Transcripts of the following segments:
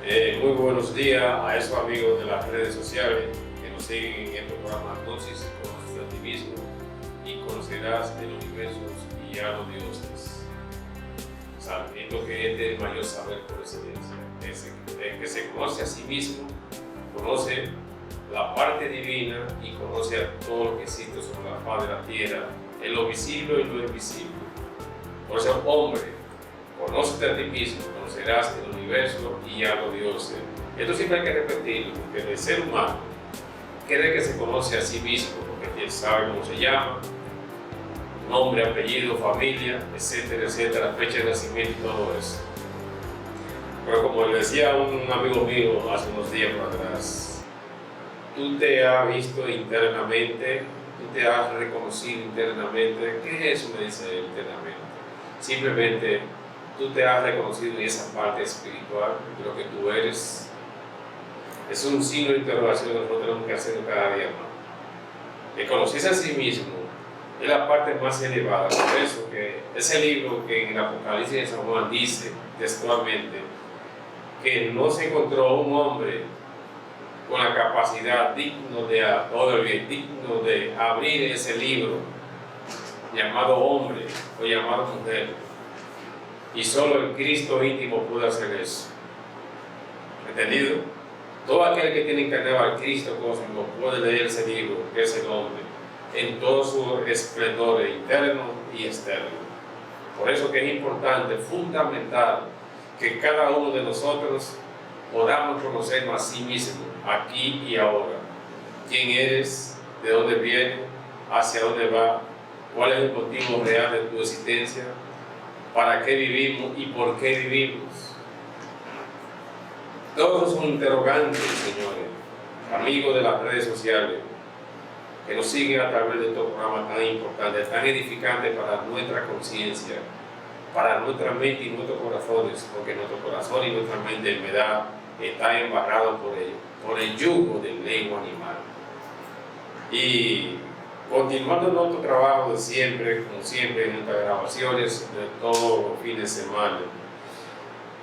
Muy buenos días a esos amigos de las redes sociales que nos siguen en este programa Gnosis, conoces a ti mismo y conocerás el universo y a los dioses, sabiendo que este es el mayor saber por excelencia. El que se conoce a sí mismo, conoce la parte divina y conoce a todo lo que existe sobre la faz de la tierra, en lo visible y lo invisible. Por eso, hombre, conócete a ti mismo, conocerás el universo y a los dioses. Esto siempre hay que repetirlo, porque el ser humano cree que se conoce a sí mismo, porque él sabe cómo se llama, nombre, apellido, familia, etcétera, etcétera, fecha de nacimiento y todo eso. Pero como le decía un amigo mío hace unos días atrás, tú te has visto internamente, tú te has reconocido internamente. ¿Qué es eso? Me dice él internamente. Simplemente tú te has reconocido en esa parte espiritual de lo que tú eres. Es un signo de interrogación que nosotros tenemos que hacer cada día más. El conocerse a sí mismo es la parte más elevada. Por eso que ese libro que en el Apocalipsis de San Juan dice textualmente que no se encontró un hombre con la capacidad digno de abrir ese libro llamado hombre o llamado mujer, y solo el Cristo íntimo puede hacer eso. ¿Entendido? Todo aquel que tiene encarnado al Cristo cósmico puede leer ese libro, que es el hombre, en todo su esplendor interno y externo. Por eso que es importante, fundamental, que cada uno de nosotros podamos conocernos a sí mismo, aquí y ahora. ¿Quién eres? ¿De dónde vienes? ¿Hacia dónde va? ¿Cuál es el motivo real de tu existencia? ¿Para qué vivimos y por qué vivimos? Todos son interrogantes, señores, amigos de las redes sociales, que nos siguen a través de estos programas tan importantes, tan edificantes para nuestra conciencia, para nuestra mente y nuestros corazones, porque nuestro corazón y nuestra mente en verdad está embarrado por el yugo del lengua animal. Y continuando nuestro trabajo de siempre, como siempre, en nuestras grabaciones de todos los fines de semana,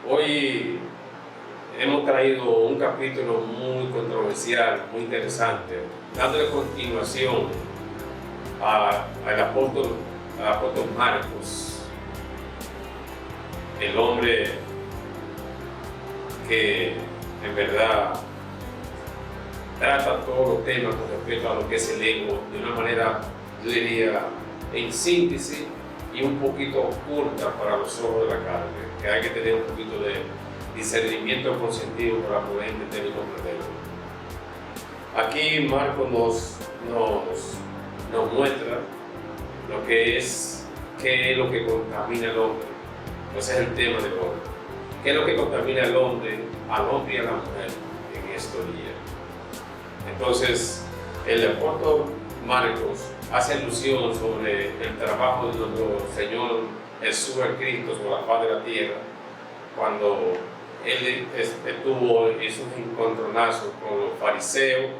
hoy hemos traído un capítulo muy controversial, muy interesante, dándole continuación al apóstol Marcos, el hombre que en verdad trata todos los temas con respecto a lo que es el ego de una manera, yo diría, en síntesis y un poquito oculta para los ojos de la carne, que hay que tener un poquito de discernimiento consentido para poder entender y comprenderlo. Aquí Marcos nos muestra lo que es, qué es lo que contamina al hombre. Ese es el tema del hombre. ¿Qué es lo que contamina al hombre y a la mujer en estos días? Entonces, el apóstol Marcos hace alusión sobre el trabajo de nuestro Señor Jesús el Cristo sobre la faz de la tierra, cuando él hizo un encontronazo con los fariseos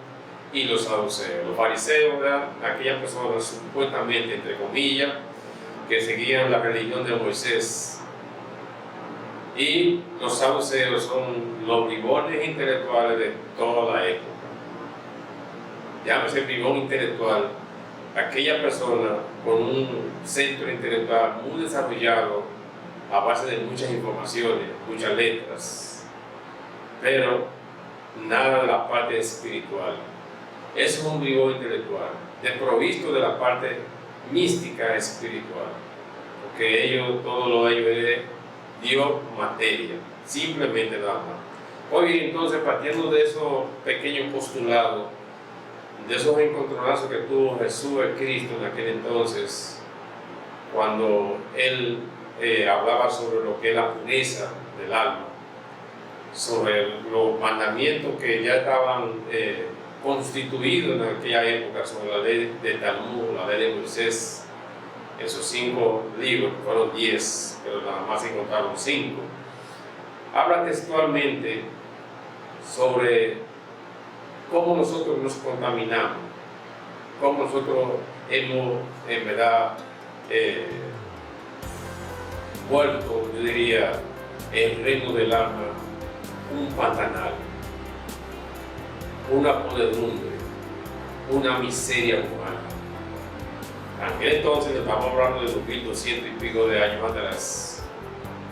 y los saduceos. Los fariseos eran aquellas personas supuestamente, entre comillas, que seguían la religión de Moisés, y los saduceos son los bribones intelectuales de toda la época. Llámese bribón intelectual aquella persona con un centro intelectual muy desarrollado a base de muchas informaciones, muchas letras, pero nada de la parte espiritual. Es un bribón intelectual desprovisto de la parte mística espiritual, porque ellos, todo lo de ellos es Dios materia, simplemente nada más. Hoy entonces, partiendo de esos pequeños postulados, de esos encontronazos que tuvo Jesús el Cristo en aquel entonces, cuando él hablaba sobre lo que es la pureza del alma, sobre los mandamientos que ya estaban constituidos en aquella época, sobre la ley de Talmud, la ley de Moisés, esos 5 libros, que fueron 10, pero nada más se encontraron 5, habla textualmente sobre cómo nosotros nos contaminamos, cómo nosotros hemos en verdad vuelto, yo diría, el reino del alma un pantanal, una podredumbre, una miseria humana. En aquel entonces, estamos hablando de 2200 y pico de años atrás,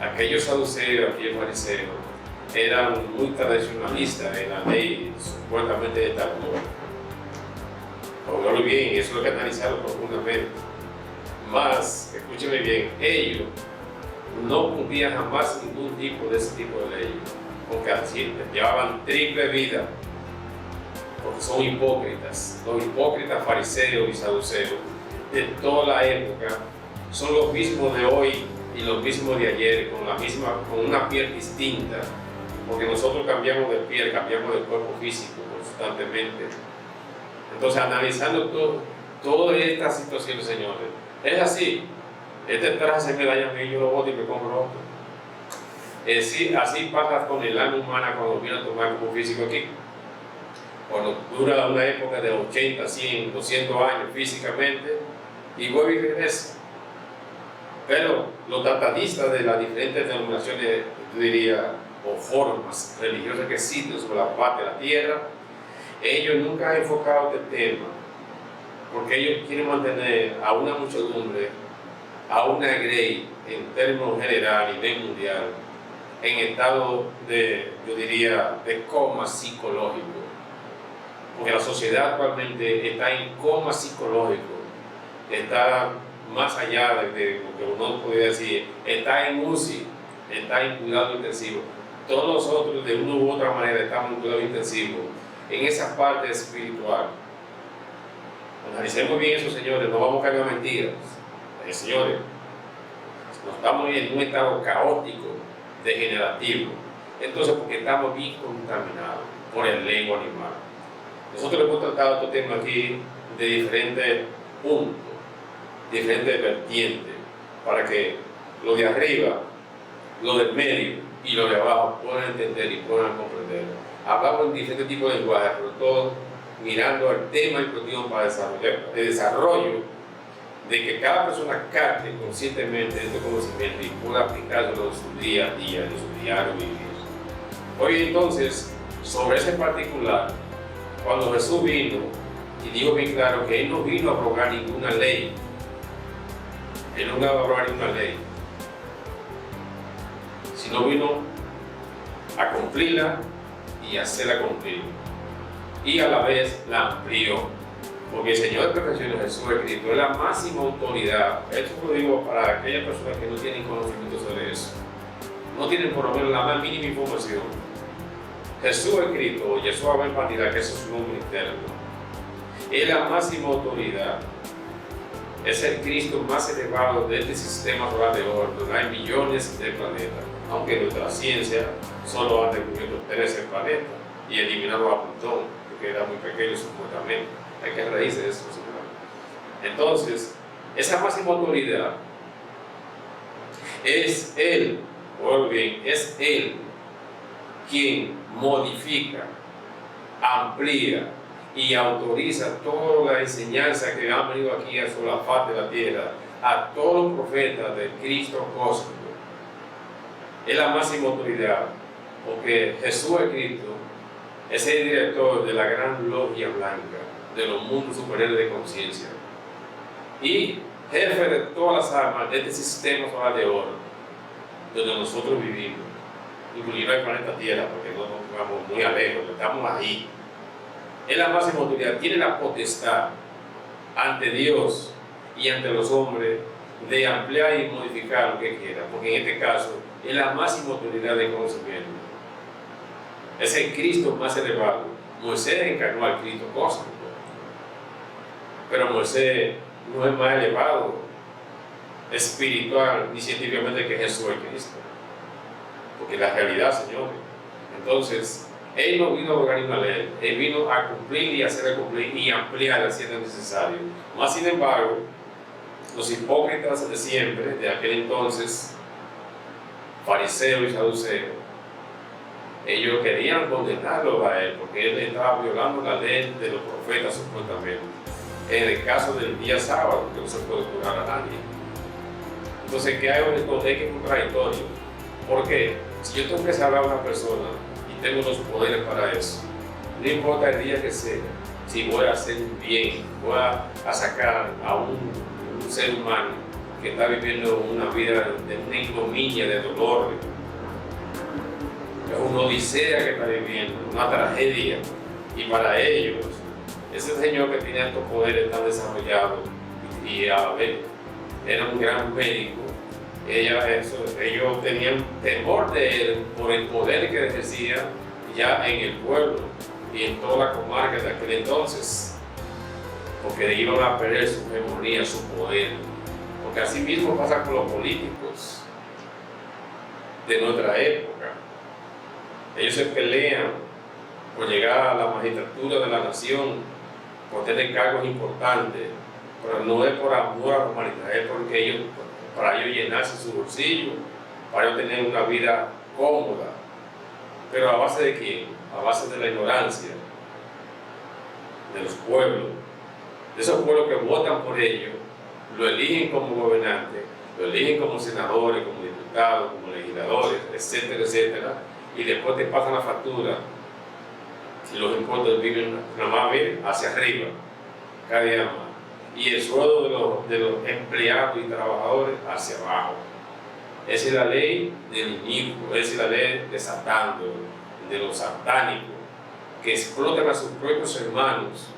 aquellos saduceos, aquellos fariseos, eran muy tradicionalistas en la ley, supuestamente de Talmud. Oiganlo bien, eso es lo que analizaron profundamente. Más, escúcheme bien, ellos no cumplían jamás ningún tipo de ese tipo de ley, porque así llevaban triple vida, porque son hipócritas. Los hipócritas fariseos y saduceos de toda la época son los mismos de hoy y los mismos de ayer, con una piel distinta, porque nosotros cambiamos de piel, cambiamos de cuerpo físico constantemente. Entonces, analizando toda esta situación, señores, es así. Este traje se me daña a mí, yo lo boto y me compro otro. Así pasa con el alma humana cuando viene a tomar como físico aquí. Cuando dura una época de 80, 100, 200 años físicamente y vuelve y regresa. Pero los tratadistas de las diferentes denominaciones, yo diría, o formas religiosas que existen sobre la faz de la tierra, ellos nunca han enfocado este tema, porque ellos quieren mantener a una muchedumbre, a una grey en términos general a nivel mundial, en estado de, yo diría, de coma psicológico. Porque la sociedad actualmente está en coma psicológico, está más allá de lo que uno podría decir, está en UCI, está en cuidado intensivo. Todos nosotros, de una u otra manera, estamos en cuidado intensivo, en esa parte espiritual. Analicemos bien eso, señores, no vamos a caer en mentiras. Señores, estamos en un estado caótico, degenerativo. Entonces, porque estamos bien contaminados por el ego animal. Nosotros hemos tratado este tema aquí de diferentes puntos, diferentes vertientes, para que lo de arriba, lo del medio y lo de abajo puedan entender y puedan comprender. Hablamos en diferentes tipos de lenguaje, pero todo mirando al tema y cuestión para el desarrollo de que cada persona capte conscientemente este conocimiento y pueda aplicarlo en su día a día, en su diario vivir. Hoy entonces, sobre ese particular, cuando Jesús vino, y dijo bien claro que Él no vino a abrogar ninguna ley, Él no vino a abrogar ninguna ley, sino vino a cumplirla y hacerla cumplir, y a la vez la amplió. Porque el Señor de perfección, Jesús de Cristo, es la máxima autoridad. Esto lo digo para aquellas personas que no tienen conocimiento sobre eso, no tienen por lo menos la más mínima información. Jesús de Cristo, Yeshua Ben Partida, que eso es su nombre interno, es la máxima autoridad. Es el Cristo más elevado de este sistema solar de oro, donde hay millones de planetas, aunque nuestra ciencia solo ha descubierto 13 planetas y eliminado a Plutón, porque era muy pequeño supuestamente. Hay que reírse de eso, señor. Entonces, esa máxima autoridad es Él, o bien, es Él quien modifica, amplía y autoriza toda la enseñanza que han venido aquí sobre la faz de la tierra a todos los profetas del Cristo cósmico. Es la máxima autoridad, porque Jesús es Cristo, es el director de la gran logia blanca de los mundos superiores de conciencia y jefe de todas las almas de este sistema solar de oro donde nosotros vivimos, incluido el planeta Tierra, porque no nos vamos muy lejos, estamos ahí. Es la máxima autoridad, tiene la potestad ante Dios y ante los hombres de ampliar y modificar lo que quiera, porque en este caso es la máxima autoridad de conocimiento. Es el Cristo más elevado. Moisés encarnó al Cristo cósmico, pero Moisés no es más elevado espiritual ni científicamente que Jesús el Cristo, porque la realidad, señores. Entonces, Él no vino a abrogar una ley, Él vino a cumplir y hacerla cumplir y ampliarla si es necesario. Más sin embargo, los hipócritas de siempre, de aquel entonces, fariseos y saduceos, ellos querían condenarlo a Él porque Él estaba violando la ley de los profetas supuestamente. En el caso del día sábado, que no se puede curar a nadie. Entonces, ¿qué hay en esto? Es que es contradictorio. ¿Por qué? Si yo tengo que salvar a una persona y tengo los poderes para eso. No importa el día que sea, si voy a hacer un bien, voy a sacar a un ser humano que está viviendo una vida de una ignominia, de dolor, es una odisea que está viviendo, una tragedia. Y para ellos, ese señor que tiene estos poderes tan desarrollados y a ver, era un gran médico, ellos tenían temor de él por el poder que ejercía ya en el pueblo y en toda la comarca de aquel entonces, porque iban a perder su hegemonía, su poder, porque así mismo pasa con los políticos de nuestra época. Ellos se pelean por llegar a la magistratura de la nación, por tener cargos importantes, pero no es por amor a la humanidad, es porque para ellos llenarse su bolsillo, para ellos tener una vida cómoda. Pero ¿a base de quién? A base de la ignorancia de los pueblos, de esos pueblos que votan por ellos, lo eligen como gobernante, lo eligen como senadores, como diputados, como legisladores, etcétera, etcétera, y después te pasan la factura y los impuestos viven nada más hacia arriba, cada día más, y el sueldo de los empleados y trabajadores hacia abajo. Esa es la ley del inicuo, esa es la ley de Satán, de los satánicos, que explotan a sus propios hermanos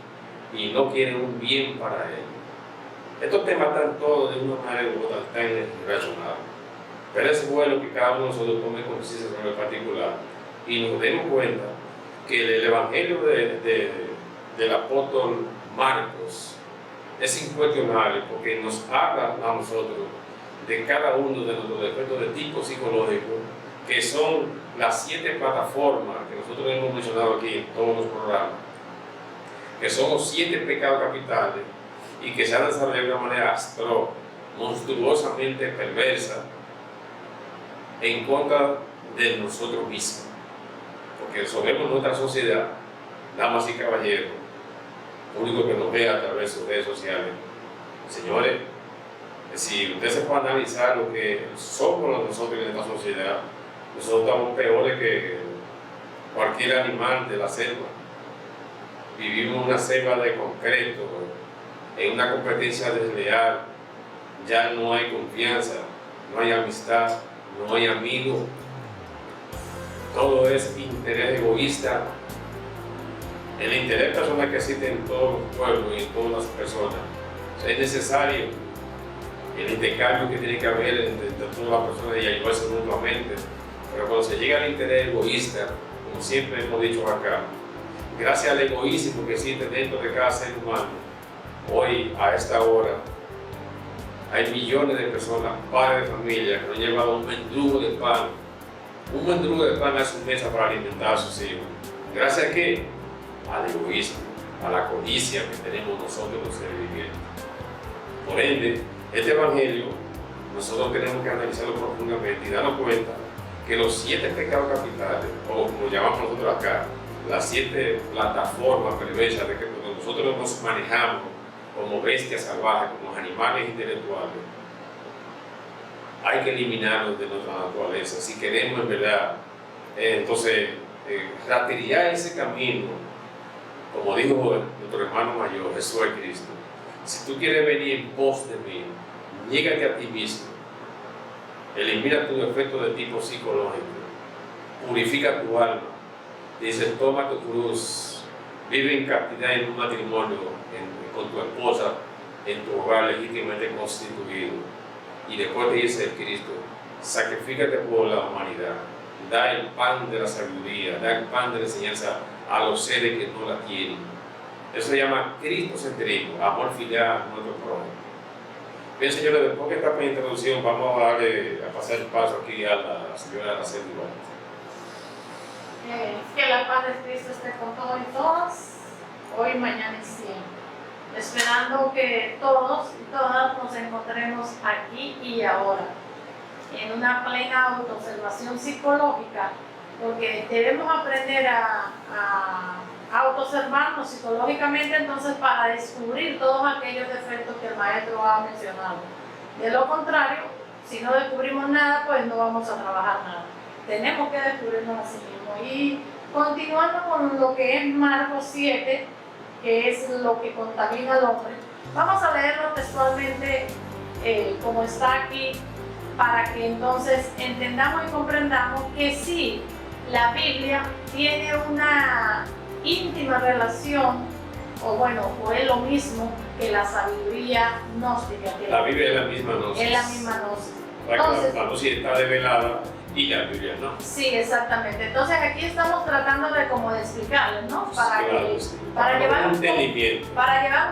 y no quieren un bien para ellos. Estos temas están todos de una manera u otra, están relacionados. Pero es bueno que cada uno de nosotros tome conciencia sobre el particular y nos demos cuenta que el evangelio del apóstol Marcos es incuestionable porque nos habla a nosotros de cada uno de nuestros defectos de tipo psicológico, que son las 7 plataformas que nosotros hemos mencionado aquí en todos los programas, que son los 7 pecados capitales y que se han desarrollado de una manera monstruosamente perversa en contra de nosotros mismos. Porque sabemos nuestra sociedad, damas y caballeros, público que nos ve a través de sus redes sociales, señores, si usted se puede analizar lo que somos nosotros en esta sociedad, nosotros estamos peores que cualquier animal de la selva. Vivimos en una selva de concreto, en una competencia desleal, ya no hay confianza, no hay amistad, no hay amigos, todo es interés egoísta. El interés personal que existe en todos los pueblos y en todas las personas, es necesario el intercambio que tiene que haber entre todas las personas y ayudarse mutuamente, pero cuando se llega al interés egoísta, como siempre hemos dicho acá, gracias al egoísmo que existe dentro de cada ser humano, hoy a esta hora hay millones de personas, padres de familia, que han llevado un mendrugo de pan a su mesa para alimentar a sus hijos. ¿Gracias a qué? Al egoísmo, a la codicia que tenemos nosotros los seres vivientes. Por ende, este evangelio nosotros tenemos que analizarlo profundamente y darnos cuenta que los 7 pecados capitales, o como llamamos nosotros acá, las 7 plataformas perversas de que nosotros nos manejamos como bestias salvajes, como animales intelectuales, hay que eliminarlos de nuestra naturaleza si queremos en verdad rastrear ese camino, como dijo nuestro hermano mayor Jesús el Cristo. Si tú quieres venir en pos de mí, niégate a ti mismo, elimina tus defectos de tipo psicológico, purifica tu alma, dice toma tu cruz, vive en castidad en un matrimonio con tu esposa en tu hogar legítimamente constituido, y después te dice el Cristo, sacrifícate por la humanidad, da el pan de la sabiduría, da el pan de la enseñanza a los seres que no la tienen. Eso se llama cristocentrismo, amor filial a nuestro prójimo. Bien, señores, después que esta pequeña introducción, vamos a pasar el paso aquí a la señora Araceli Duarte. Que la paz de Cristo esté con todos y todas, hoy, mañana y siempre. Esperando que todos y todas nos encontremos aquí y ahora, en una plena autoobservación psicológica, porque debemos aprender a autoobservarnos psicológicamente entonces para descubrir todos aquellos defectos que el maestro ha mencionado. De lo contrario, si no descubrimos nada, pues no vamos a trabajar nada. tenemos que descubrirnos a sí mismos. Y continuando con lo que es Marcos 7, que es lo que contamina al hombre, vamos a leerlo textualmente como está aquí, para que entonces entendamos y comprendamos que sí, la Biblia tiene una íntima relación, o es lo mismo que la sabiduría gnóstica. La Biblia es la misma gnosis. Es la misma gnosis. Entonces, la gnosis está develada y la Biblia no. Sí, exactamente. Entonces aquí estamos tratando de como de explicarles, ¿no? Para llevar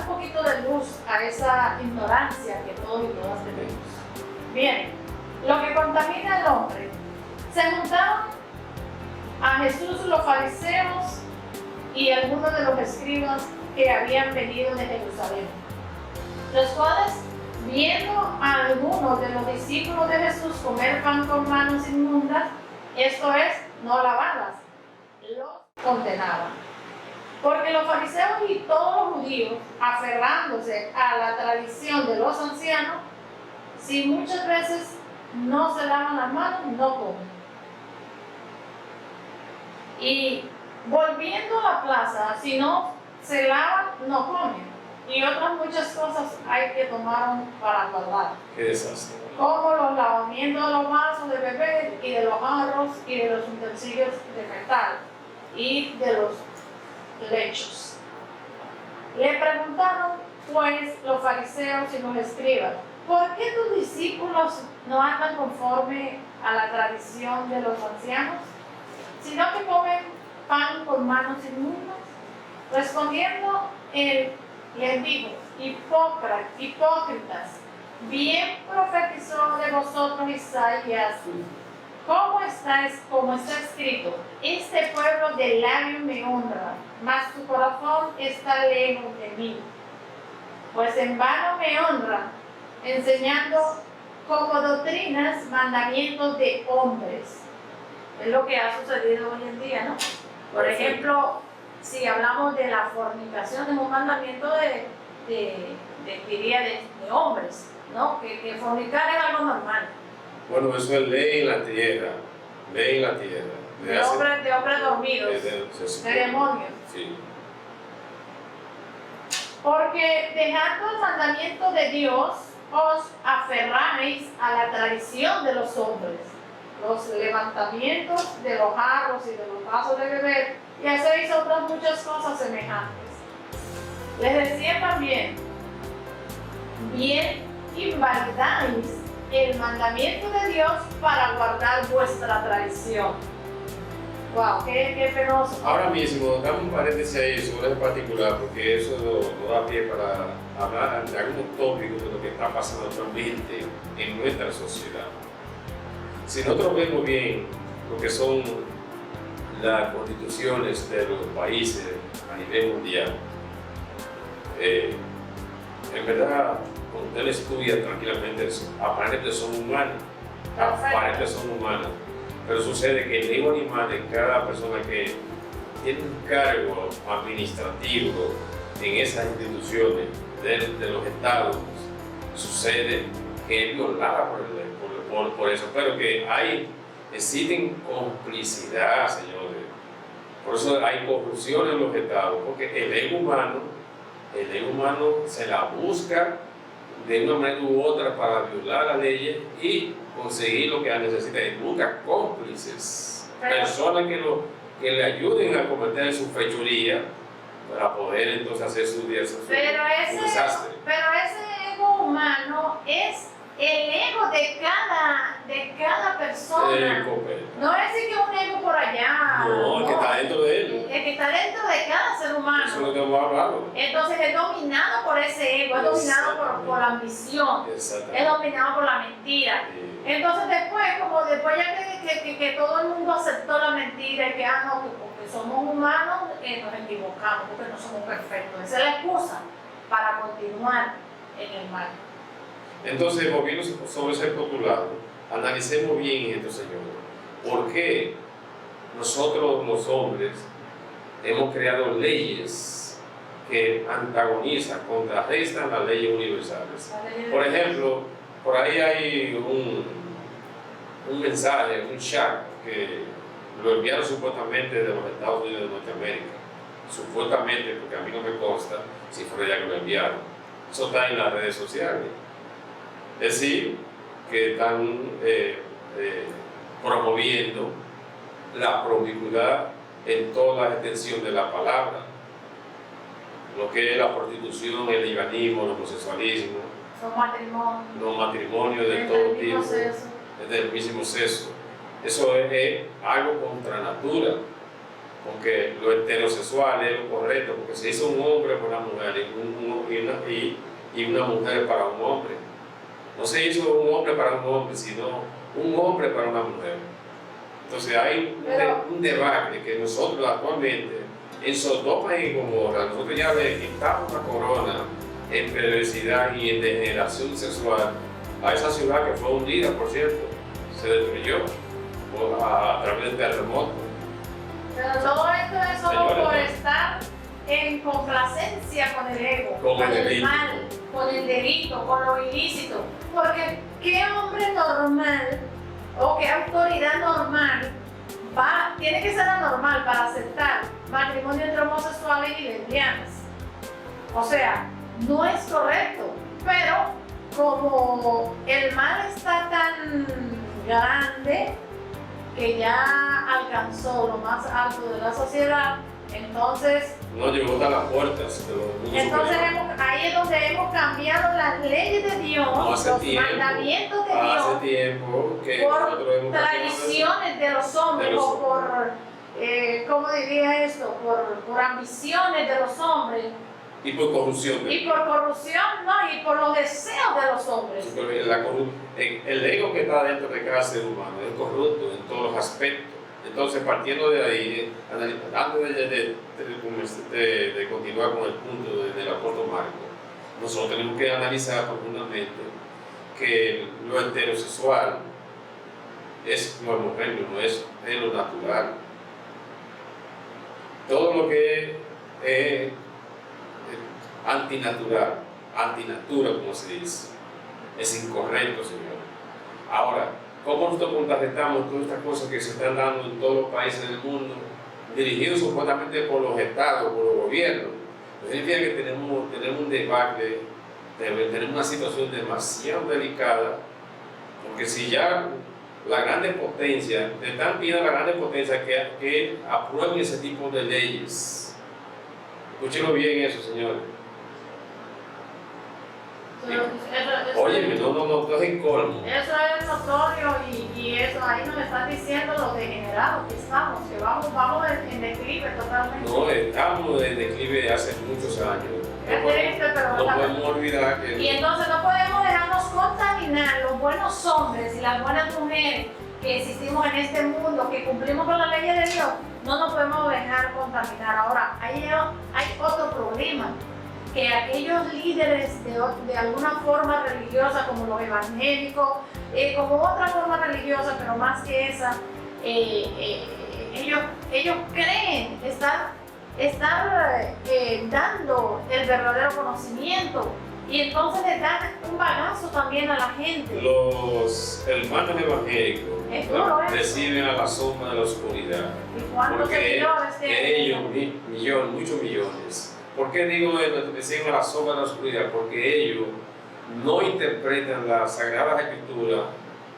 un poquito de luz a esa ignorancia que todos y todas tenemos. Bien, lo que contamina al hombre. Se juntaron a Jesús los fariseos y algunos de los escribas que habían venido de Jerusalén, los cuales, viendo a algunos de los discípulos de Jesús comer pan con manos inmundas, esto es, no lavadas, los condenaban. Porque los fariseos y todos los judíos, aferrándose a la tradición de los ancianos, si muchas veces no se lavan las manos, no comen. Y volviendo a la plaza, si no se lavan, no comen. Y otras muchas cosas hay que tomar para guardar. Qué desastre. Como los lavamientos de los vasos de beber y de los jarros y de los utensilios de metal y de los lechos. Le preguntaron pues los fariseos y los escribas: ¿por qué tus discípulos no andan conforme a la tradición de los ancianos, sino que comen pan con manos inmundas? Respondiendo él les dijo: hipócritas, bien profetizó de vosotros Isaías, como está escrito: este pueblo de labios me honra, mas su corazón está lejos de mí. Pues en vano me honra, enseñando como doctrinas mandamientos de hombres. Es lo que ha sucedido hoy en día, ¿no? Por ejemplo, si hablamos de la fornicación, es un mandamiento de hombres, ¿no? Que fornicar es algo normal. Bueno, eso es ley en la tierra. Ley en la tierra. De hombres dormidos, de demonios. Sí. Porque dejando el mandamiento de Dios, os aferráis a la tradición de los hombres, los levantamientos de los jarros y de los vasos de beber, y hacéis otras muchas cosas semejantes. Les decía también: bien invalidáis el mandamiento de Dios para guardar vuestra tradición. Wow, qué penoso. Ahora mismo, dame un paréntesis ahí sobre eso particular, porque eso nos da pie para hablar de algunos tópicos de lo que está pasando actualmente en nuestra sociedad. Si nosotros vemos bien lo que son las constituciones de los países a nivel mundial, en verdad, cuando usted estudia tranquilamente, aparentemente son humanos, pero sucede que el ego animal de cada persona que tiene un cargo administrativo en esas instituciones de los estados, sucede que es violada por eso, pero que existen complicidad, señores. Por eso hay corrupción en los estados, porque el ego humano se la busca de una manera u otra para violar las leyes y conseguir lo que necesita. Y busca cómplices, personas que le ayuden a cometer su fechoría para poder entonces hacer su desastre. Pero ese ego humano es el ego de cada persona. No es decir que un ego por allá. No, el que está dentro de él. El que está dentro de cada ser humano. Eso es lo que hemos hablado. Entonces es dominado por ese ego, es dominado por la ambición, es dominado por la mentira. Sí. Entonces después ya que todo el mundo aceptó la mentira y que no, porque somos humanos, nos equivocamos, porque no somos perfectos. Esa es la excusa para continuar en el mal. Entonces, volviendo sobre ese postulado, analicemos bien esto, señor. ¿Por qué nosotros los hombres hemos creado leyes que antagonizan, contrarrestan las leyes universales? Por ejemplo, por ahí hay un mensaje, un chat que lo enviaron supuestamente de los Estados Unidos de Norteamérica. Supuestamente, porque a mí no me consta si fuera ya que lo enviaron. Eso está en las redes sociales. Es decir, que están promoviendo la promiscuidad en toda la extensión de la palabra. Lo que es la prostitución, el lesbianismo, el homosexualismo, los matrimonios de todo tipo, del mismo sexo. Eso es algo contra natura, porque lo heterosexual es lo correcto, porque se hizo un hombre para una mujer y una mujer para un hombre. No se hizo un hombre para un hombre, sino un hombre para una mujer. Entonces hay un debate que nosotros actualmente, en Sodoma y Gomorra, nosotros ya le quitamos la corona en perversidad y en degeneración sexual a esa ciudad que fue hundida, por cierto, se destruyó a través del terremoto. Pero todo esto es solo por estar en complacencia con el ego, con el mal, con el delito, con lo ilícito. Porque ¿qué hombre normal o qué autoridad normal tiene que ser anormal para aceptar matrimonio entre homosexuales y lesbianas? O sea, no es correcto. Pero como el mal está tan grande que ya alcanzó lo más alto de la sociedad, entonces no llegó hasta las puertas de los mundos entonces ahí es donde hemos cambiado las leyes de Dios, los mandamientos de Dios, hace tiempo que por tradiciones de los hombres o por, ¿cómo diría esto? Por ambiciones de los hombres. Y por corrupción. Y por corrupción, no, y por los deseos de los hombres. Sí, el ego que está dentro de cada ser humano es corrupto en todos los aspectos. Entonces, partiendo de ahí, antes de continuar con el punto del apóstol Marco, nosotros tenemos que analizar profundamente que lo heterosexual es lo homogéneo, no es lo natural. Todo lo que es antinatura, como se dice, es incorrecto, Señor. Ahora, ¿cómo nosotros contrarrestamos todas estas cosas que se están dando en todos los países del mundo, dirigidos supuestamente por los estados, por los gobiernos? Eso significa que tenemos un debate, tenemos una situación demasiado delicada, porque si ya la grande potencia, le están pidiendo a la grande potencia que aprueben ese tipo de leyes. Escúchenlo bien eso, señores. Óyeme, no es el colmo. Eso es notorio y eso ahí nos están diciendo los degenerados que estamos, que vamos en declive totalmente. No, estamos en declive hace muchos años. Es triste, pero no podemos olvidar que... Y entonces no podemos dejarnos contaminar los buenos hombres y las buenas mujeres que existimos en este mundo, que cumplimos con la ley de Dios, no nos podemos dejar contaminar. Ahora, hay otro problema, que aquellos líderes de alguna forma religiosa, como los evangélicos, como otra forma religiosa, pero más que esa, ellos creen estar dando el verdadero conocimiento, y entonces les dan un bagazo también a la gente. Los hermanos evangélicos reciben a la sombra de la oscuridad. ¿Y cuántos seguidores tienen? Ellos, muchos millones. ¿Por qué digo reciben a la sombra de la oscuridad? Porque ellos no interpretan la Sagrada Escritura,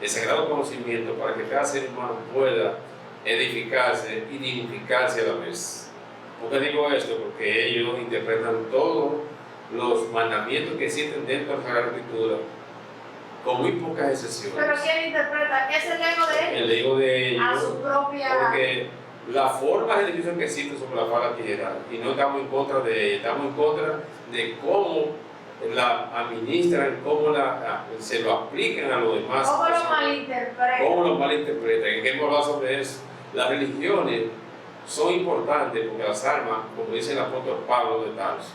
el sagrado conocimiento, para que cada ser humano pueda edificarse y dignificarse a la vez. ¿Por qué digo esto? Porque ellos interpretan todos los mandamientos que existen dentro de la Sagrada Escritura, con muy pocas excepciones. ¿Pero quién interpreta? ¿Es el ego de ellos? El ego de ellos. A su propia... Porque la forma de edificación que existe sobre la faz de la tierra, y no estamos en contra de ella, estamos en contra de cómo la administran, cómo se lo aplican a los demás. ¿Cómo lo malinterpretan? ¿Cómo lo malinterpretan? ¿En qué hemos hablado sobre eso? Las religiones son importantes porque las almas, como dice el apóstol Pablo de Tarso,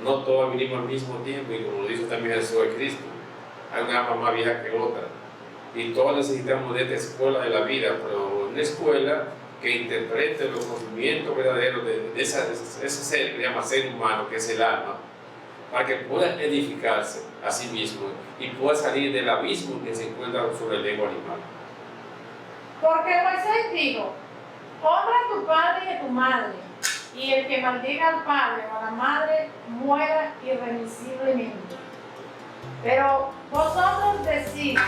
no todas vinimos al mismo tiempo, y como lo dice también Jesús de Cristo, hay una alma más vieja que otra, y todos necesitamos de esta escuela de la vida, pero una escuela que interprete los conocimientos verdaderos de ese ser que se llama ser humano, que es el alma, para que pueda edificarse a sí mismo y pueda salir del abismo que se encuentra sobre el ego animal. Porque Moisés dijo, honra a tu padre y a tu madre, y el que maldiga al padre o a la madre muera irremisiblemente. Pero vosotros decís,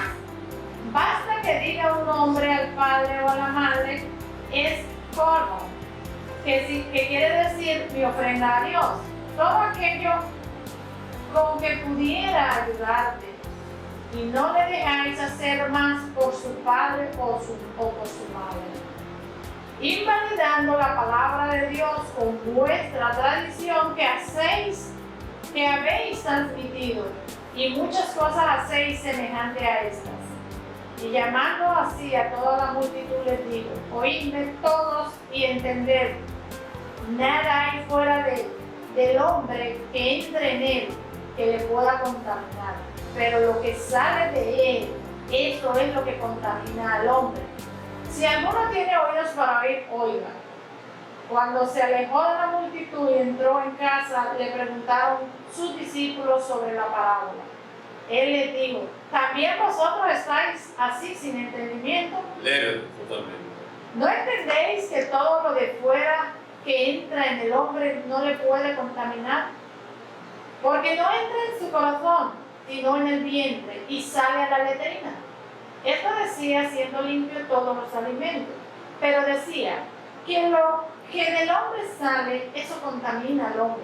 basta que diga un hombre al padre o a la madre, es corno, que quiere decir mi ofrenda a Dios, todo aquello con que pudiera ayudarte, y no le dejáis hacer más por su padre o por su madre, invalidando la palabra de Dios con vuestra tradición que habéis transmitido, y muchas cosas hacéis semejante a estas. Y llamando así a toda la multitud les digo, oídme todos y entended, nada hay fuera del hombre que entre en él que le pueda contaminar, pero lo que sale de él, eso es lo que contamina al hombre. Si alguno tiene oídos para oír, oiga. Cuando se alejó de la multitud y entró en casa, le preguntaron sus discípulos sobre la parábola. Él les dijo, ¿también vosotros estáis así sin entendimiento? Leer totalmente. ¿No entendéis que todo lo de fuera que entra en el hombre no le puede contaminar? Porque no entra en su corazón, sino en el vientre y sale a la letrina. Esto decía siendo limpio todos los alimentos, pero decía que lo que del hombre sale, eso contamina al hombre,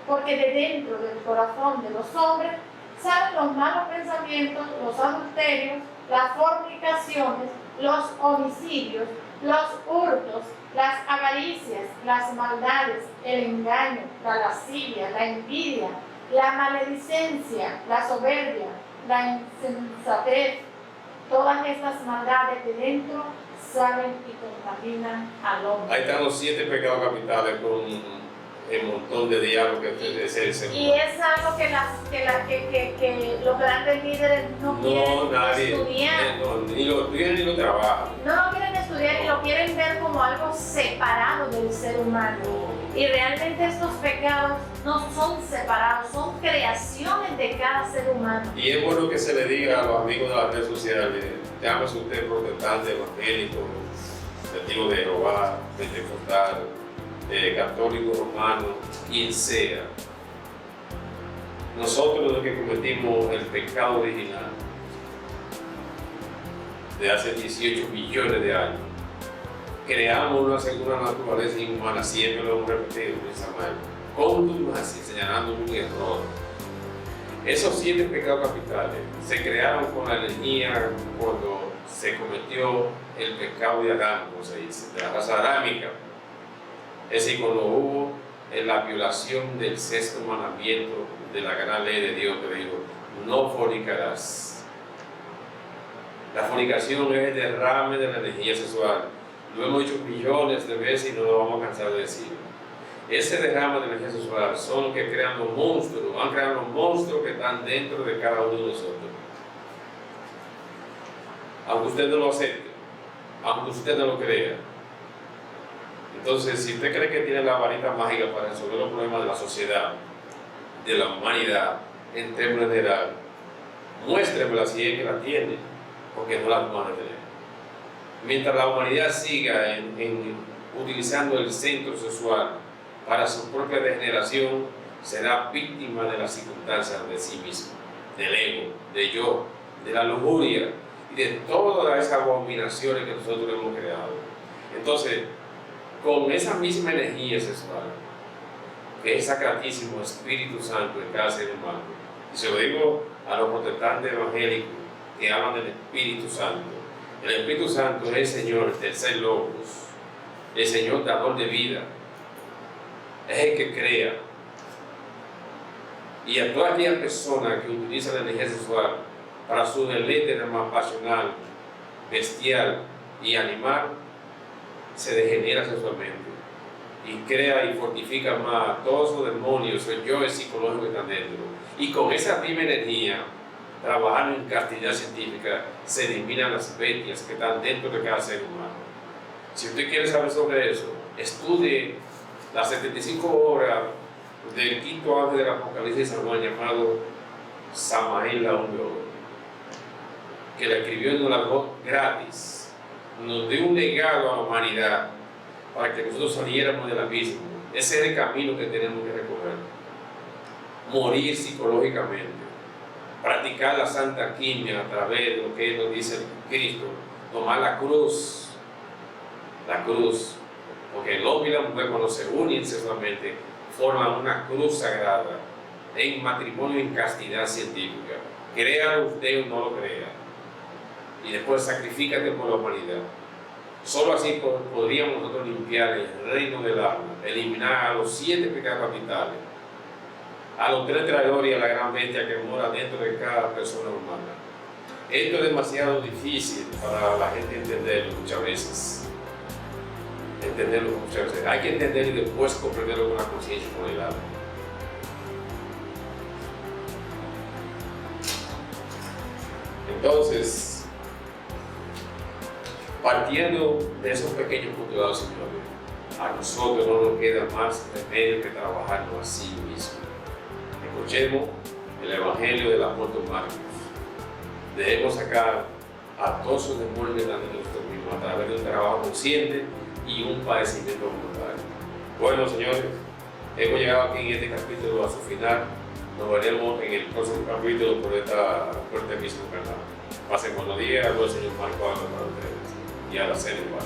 porque de dentro del corazón de los hombres salen los malos pensamientos, los adulterios, las fornicaciones, los homicidios, los hurtos, las avaricias, las maldades, el engaño, la lascivia, la envidia, la maledicencia, la soberbia, la insensatez. Todas estas maldades de dentro salen y contaminan al hombre. Ahí están los 7 pecados capitales con el montón de diablos que es el ser humano. Y es algo que los grandes líderes no quieren estudiar. Ni lo estudian ni lo trabajan. No lo quieren estudiar y lo quieren ver como algo separado del ser humano. Y realmente estos pecados no son separados, son creaciones de cada ser humano. Y es bueno que se le diga a los amigos de las redes sociales, llámese usted protestante, evangélico, testigo de Jehová, pentecostal, católico, romano, quien sea. Nosotros los que cometimos el pecado original de hace 18 millones de años, creamos una segunda naturaleza inhumana, siempre lo hemos repetido en Samuel, contumacia, señalando un error. Esos 7 pecados capitales se crearon con la energía cuando se cometió el pecado de Adán, como se dice, de la raza adámica. Es decir, cuando hubo la violación del 6.º mandamiento de la gran ley de Dios que dijo, no fornicarás. La fornicación es el derrame de la energía sexual. Lo hemos dicho millones de veces y no lo vamos a cansar de decir. Ese derrame de energía sexual son los que crean los monstruos, van creando los monstruos que están dentro de cada uno de nosotros. Aunque usted no lo acepte, aunque usted no lo crea. Entonces, si usted cree que tiene la varita mágica para resolver los problemas de la sociedad, de la humanidad, en términos general, muéstremela si es que la tiene, porque no la vamos a tener. Mientras la humanidad siga utilizando el centro sexual para su propia degeneración, será víctima de las circunstancias de sí mismo, del ego, de yo, de la lujuria y de todas esas abominaciones que nosotros hemos creado. Entonces, con esa misma energía sexual, que es sacratísimo Espíritu Santo en cada ser humano, y se lo digo a los protestantes evangélicos que hablan del Espíritu Santo. El Espíritu Santo es el Señor, el tercer logos, el Señor dador de vida, es el que crea. Y a toda aquella persona que utiliza la energía sexual para su deleite más pasional, bestial y animal, se degenera sexualmente y crea y fortifica más todos esos demonios, el yo psicológico que están dentro. Y con esa misma energía, trabajando en castidad científica, se eliminan las bestias que están dentro de cada ser humano. Si usted quiere saber sobre eso, estudie las 75 horas del quinto ángel del Apocalipsis de San Juan llamado Samael León de Oro, que la escribió y nos la dejó gratis, nos dio un legado a la humanidad para que nosotros saliéramos del abismo. Ese es el camino que tenemos que recorrer. Morir psicológicamente, practicar la santa alquimia a través de lo que nos dice Cristo, tomar la cruz, porque el hombre y la mujer cuando se unen sexualmente forman una cruz sagrada en matrimonio en castidad científica. Créalo usted o no lo crea, y después sacrifícate por la humanidad. Solo así podríamos nosotros limpiar el reino del alma, eliminar a los 7 pecados capitales, a los 3 traidores y a la gran bestia que mora dentro de cada persona humana. Esto es demasiado difícil para la gente entenderlo muchas veces. Hay que entenderlo y después comprenderlo con la conciencia y con el alma. Entonces, partiendo de esos pequeños postulados, señores, a nosotros no nos queda más remedio que trabajarnos a sí mismos. Escuchemos el Evangelio del apóstol Marcos. Debemos sacar a todos esos demonios delante de nosotros mismos a través de un trabajo consciente y un padecimiento voluntario. Bueno, señores, hemos llegado aquí en este capítulo a su final. Nos veremos en el próximo capítulo por este mismo canal. Pasen buenos días, al Señor Marco para ustedes y a la cena igual.